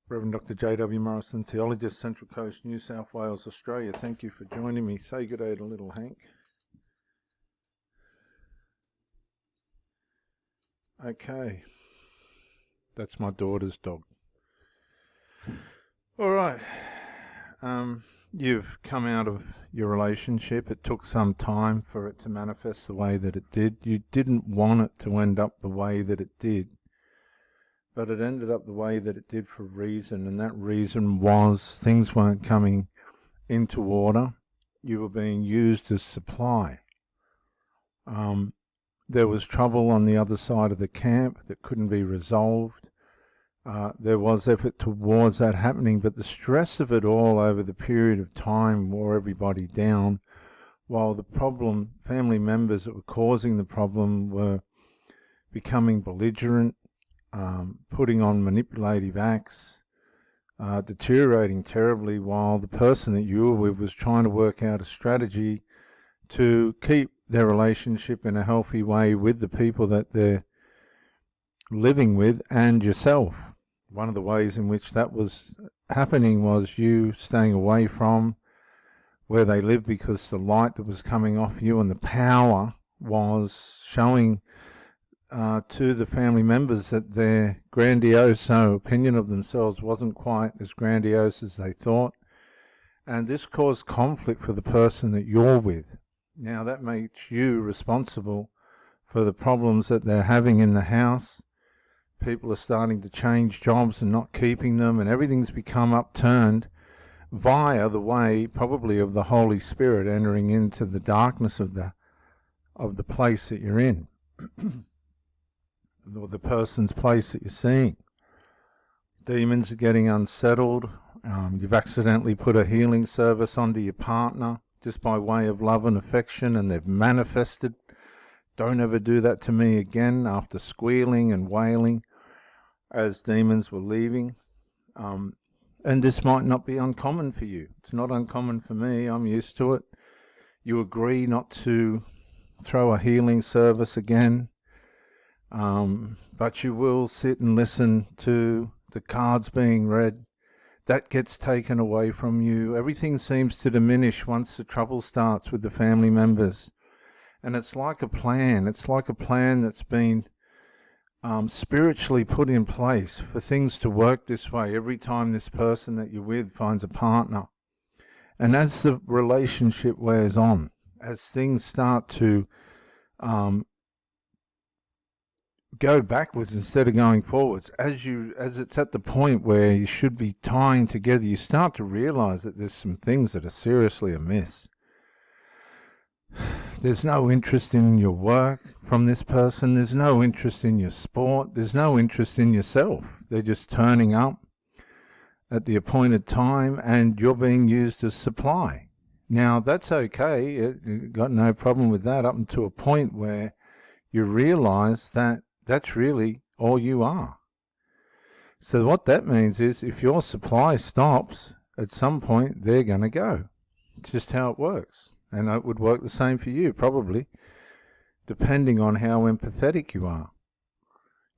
Rev Dr. J.W. Morrison, Theologist, Central Coast, New South Wales, Australia. Thank you for joining me. Say good day to little Hank. Okay. That's my daughter's dog. All right. You've come out of your relationship. It took some time for it to manifest the way that it did. You didn't want it to end up the way that it did. But it ended up the way that it did for a reason, and that reason was things weren't coming into order. You were being used as supply. There was trouble on the other side of the camp that couldn't be resolved. There was effort towards that happening, but the stress of it all over the period of time wore everybody down, while the family members that were causing the problem were becoming belligerent, putting on manipulative acts, deteriorating terribly, while the person that you were with was trying to work out a strategy to keep their relationship in a healthy way with the people that they're living with and yourself. One of the ways in which that was happening was you staying away from where they lived, because the light that was coming off you and the power was showing to the family members that their grandiose opinion of themselves wasn't quite as grandiose as they thought. And this caused conflict for the person that you're with. Now that makes you responsible for the problems that they're having in the house. People are starting to change jobs and not keeping them, and everything's become upturned via the way probably of the Holy Spirit entering into the darkness of the place that you're in. Or the person's place that you're seeing. Demons are getting unsettled. You've accidentally put a healing service onto your partner just by way of love and affection, and they've manifested. Don't ever do that to me again, after squealing and wailing as demons were leaving. And this might not be uncommon for you. It's not uncommon for me. I'm used to it. You agree not to throw a healing service again. But you will sit and listen to the cards being read. That gets taken away from you. Everything seems to diminish once the trouble starts with the family members. And it's like a plan. It's like a plan that's been spiritually put in place for things to work this way every time this person that you're with finds a partner. And as the relationship wears on, as things start to go backwards instead of going forwards, as it's at the point where you should be tying together, you start to realize that there's some things that are seriously amiss. There's no interest in your work from this person. There's no interest in your sport. There's no interest in yourself. They're just turning up at the appointed time, and you're being used as supply. Now, that's okay. You've got no problem with that up until a point where you realize that that's really all you are. So what that means is if your supply stops, at some point they're going to go. It's just how it works. And it would work the same for you, probably, depending on how empathetic you are.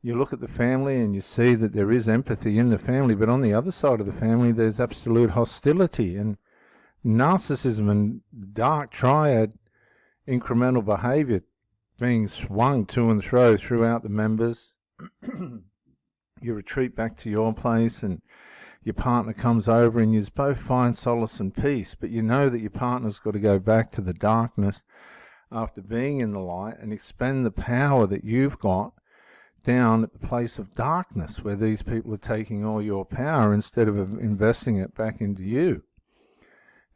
You look at the family and you see that there is empathy in the family, but on the other side of the family there's absolute hostility and narcissism and dark triad incremental behavior being swung to and fro throughout the members. You retreat back to your place and your partner comes over and you both find solace and peace, but you know that your partner's got to go back to the darkness after being in the light and expend the power that you've got down at the place of darkness, where these people are taking all your power instead of investing it back into you.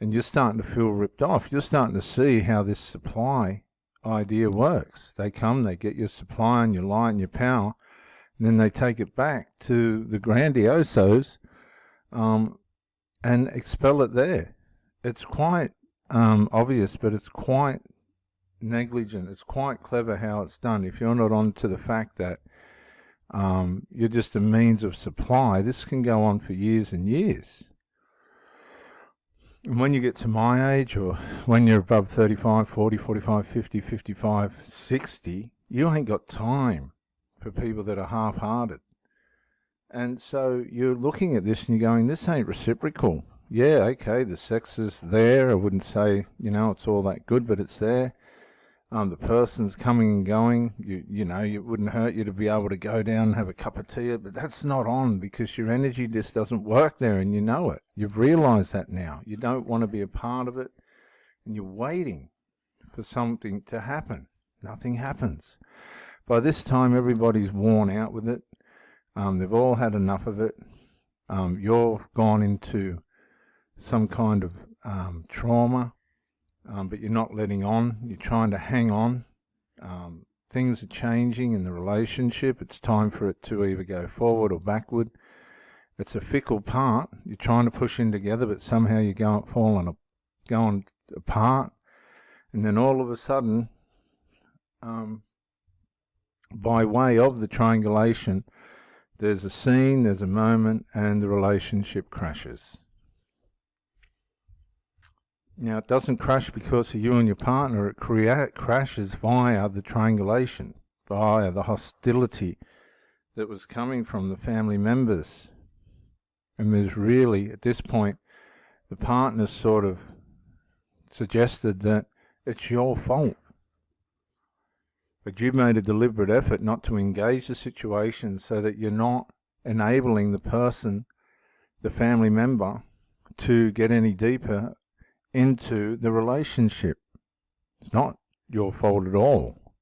And you're starting to feel ripped off. You're starting to see how this supply idea works. They come, they get your supply and your light and your power, and then they take it back to the grandiosos and expel it there. It's quite obvious, but it's quite negligent. It's quite clever how it's done. If you're not on to the fact that you're just a means of supply, this can go on for years and years. And when you get to my age, or when you're above 35, 40, 45, 50, 55, 60, you ain't got time for people that are half-hearted. And so you're looking at this and you're going, this ain't reciprocal. Yeah, okay, the sex is there. I wouldn't say, it's all that good, but it's there. The person's coming and going. It wouldn't hurt you to be able to go down and have a cup of tea, but that's not on because your energy just doesn't work there and you know it. You've realized that now. You don't want to be a part of it and you're waiting for something to happen. Nothing happens. By this time, everybody's worn out with it. They've all had enough of it. You're gone into some kind of trauma, but you're not letting on. You're trying to hang on. Things are changing in the relationship. It's time for it to either go forward or backward. It's a fickle part. You're trying to push in together, but somehow you're going apart. And then all of a sudden, by way of the triangulation, there's a scene, there's a moment, and the relationship crashes. Now, it doesn't crash because of you and your partner. It crashes via the triangulation, via the hostility that was coming from the family members. And there's really, at this point, the partner sort of suggested that it's your fault. But you made a deliberate effort not to engage the situation so that you're not enabling the person, the family member, to get any deeper into the relationship. It's not your fault at all.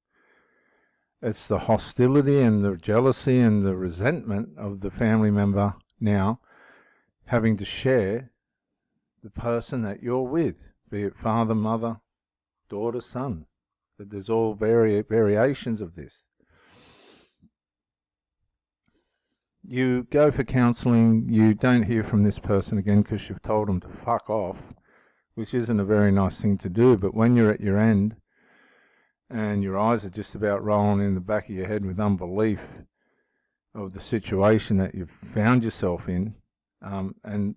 It's the hostility and the jealousy and the resentment of the family member now having to share the person that you're with, be it father, mother, daughter, son. There's all variations of this. You go for counselling, you don't hear from this person again because you've told them to fuck off, which isn't a very nice thing to do, but when you're at your end and your eyes are just about rolling in the back of your head with unbelief of the situation that you've found yourself in, and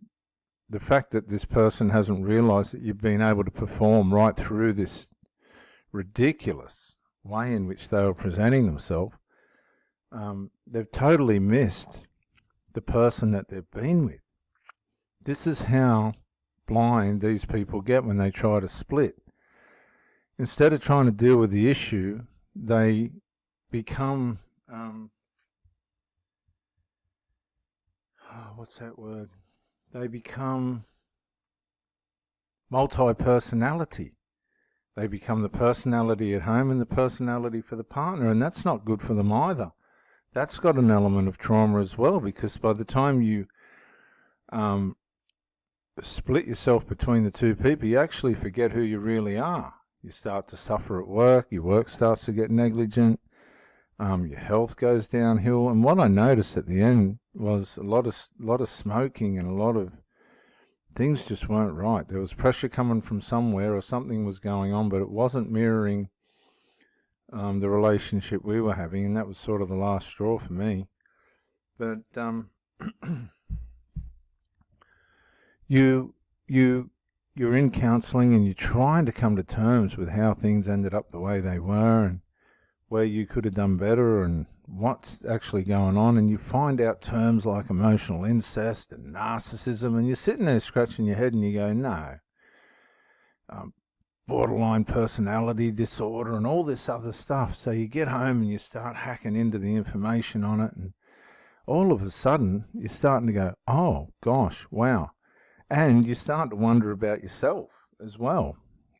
the fact that this person hasn't realised that you've been able to perform right through this ridiculous way in which they were presenting themselves, they've totally missed the person that they've been with. This is how blind these people get when they try to split. Instead of trying to deal with the issue, they become, what's that word? They become multi-personality. They become the personality at home and the personality for the partner, and that's not good for them either. That's got an element of trauma as well, because by the time you split yourself between the two people, you actually forget who you really are. You start to suffer at work, your work starts to get negligent, your health goes downhill. And what I noticed at the end was a lot of smoking and a lot of things just weren't right. There was pressure coming from somewhere or something was going on, but it wasn't mirroring the relationship we were having, and that was sort of the last straw for me. But you're in counselling and you're trying to come to terms with how things ended up the way they were and where you could have done better and what's actually going on, and you find out terms like emotional incest and narcissism, and you're sitting there scratching your head and you go, no, borderline personality disorder and all this other stuff. So you get home and you start hacking into the information on it, and all of a sudden you're starting to go, oh gosh, wow. And you start to wonder about yourself as well.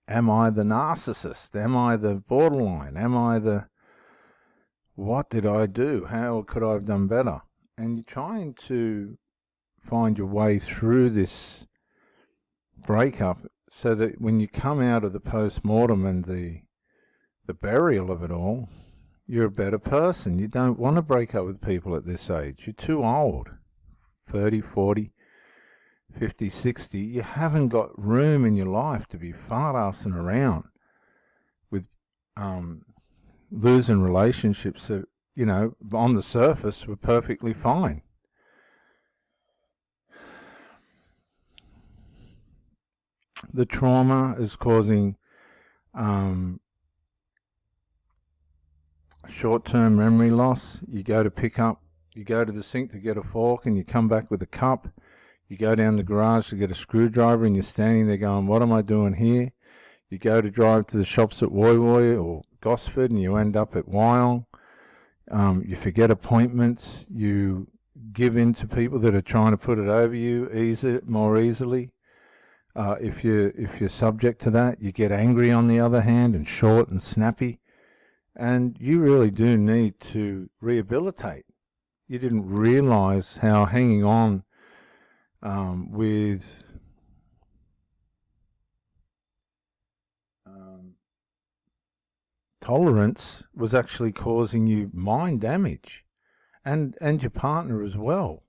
Am I the narcissist? Am I the borderline? Am I the... What did I do? How could I have done better? And you're trying to find your way through this breakup so that when you come out of the post-mortem and the burial of it all, you're a better person. You don't want to break up with people at this age. You're too old. 30, 40, 50, 60. You haven't got room in your life to be fart-assing around with losing relationships that, on the surface were perfectly fine. The trauma is causing short-term memory loss. You go to pick up You go to the sink to get a fork and you come back with a cup. You go down the garage to get a screwdriver and you're standing there going, what am I doing here? You go to drive to the shops at Woy Woy or Gosford and you end up at Wyong. You forget appointments. You give in to people that are trying to put it over you more easily. If you're subject to that, you get angry on the other hand and short and snappy. And you really do need to rehabilitate. You didn't realize how hanging on with tolerance was actually causing you mind damage, and your partner as well.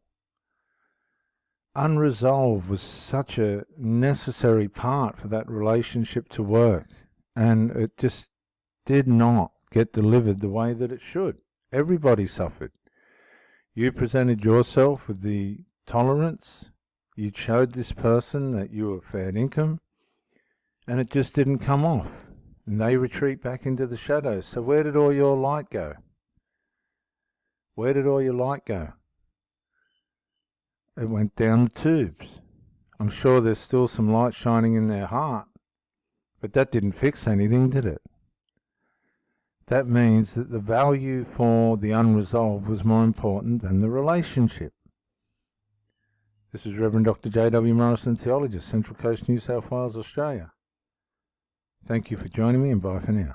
Unresolved was such a necessary part for that relationship to work, and it just did not get delivered the way that it should. Everybody suffered. You presented yourself with the tolerance. You showed this person that you were fair income, and it just didn't come off. And they retreat back into the shadows. So where did all your light go? Where did all your light go? It went down the tubes. I'm sure there's still some light shining in their heart, but that didn't fix anything, did it? That means that the value for the unresolved was more important than the relationship. This is Rev Dr. J.W. Morrison, theologist, Central Coast, New South Wales, Australia. Thank you for joining me, and bye for now.